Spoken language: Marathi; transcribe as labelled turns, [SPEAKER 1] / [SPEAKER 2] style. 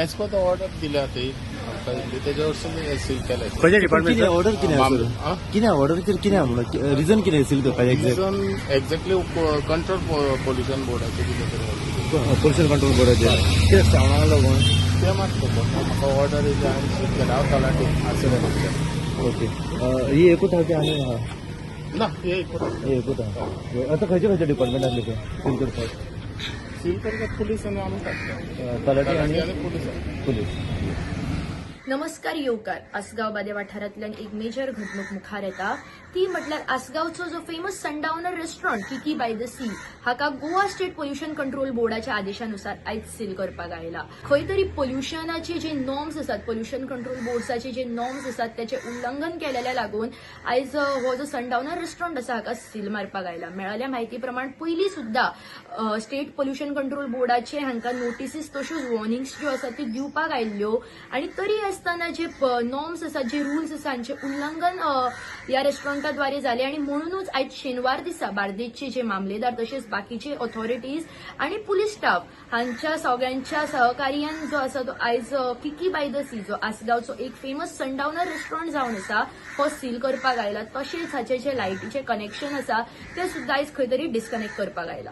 [SPEAKER 1] एज पर द ऑर्डर दिल्या ते त्याच्या वरसून सील केलंय.
[SPEAKER 2] खंयच्या डिपार्टमेंट
[SPEAKER 3] ऑर्डर कितें ऑर्डर कितें रिजन कितें सील करपाचें exact
[SPEAKER 1] reason exactly control pollution बोर्डाचे कितें तरी
[SPEAKER 3] पोल्युशन कंट्रोल बोर्डाचेर कितें सावंडाक लागून
[SPEAKER 1] ते मातसो म्हाका ऑर्डर येयली हांवें सील केला. हांव तलाटी आसले
[SPEAKER 3] ओके ही एकूच आहा की आनी आहा
[SPEAKER 1] ना हे
[SPEAKER 3] ही एकूच आहा आतां खंयचे डिपार्टमेंट आसले ते सील करपाक
[SPEAKER 1] सील करतात पुलीस आणि आम्ही टाकतो.
[SPEAKER 3] तलाटी आनी
[SPEAKER 1] पुलीस
[SPEAKER 3] पुलीस.
[SPEAKER 4] नमस्कार येवकार. आसगाव बादे वाठारांतल्यान एक मेजर घडणूक मुखार येता ती म्हटल्यार आसगावचो जो famous sundowner restaurant Kiki by the sea हाका गोवा स्टेट पोल्युशन कंट्रोल बोर्डाच्या आदेशानुसार आयज सील करपाक आयला. खंय तरी पोल्युशनाचे जे नॉर्म्स आसात, पोल्युशन कंट्रोल बोर्ड्साचे जे नॉर्म्स आसात त्याचे उल्लंघन केलेल्या लागून आयज हो जो सनडाउनर रेस्टॉरंट आसा हाका सील मारपाक आयला. मेळाल्या म्हायती प्रमाण पयलीं सुद्धा स्टेट पोल्युशन कंट्रोल बोर्डाचे हांकां नोटिसीस तश्योच वॉर्निंग्स ज्यो आसात त्यो दिवपाक आयल्ल्यो आनी तरी आसतना जे नॉर्म्स आसात, जे रुल्स आसात हांचे उल्लंघन ह्या रेस्टॉरंटाद्वारे जाले आणि म्हणूनच आयज शेनवार दिसा बार्देजचे जे मामलेदार तशेंच बाकीचे ऑथॉरिटीज आणि पुलीस स्टाफ हांच्या सगळ्यांच्या सहकार्यान जो आसा तो आयज किकी बाय द सी जो आसगावचो एक फेमस सनडाउनर रेस्टॉरंट जावन आसा हो सील करपाक आयला. तशेंच हाचे जे लायटीचे कनेक्शन आसा ते सुद्धा आयज खंय तरी डिस्कनेक्ट करपाक आयला.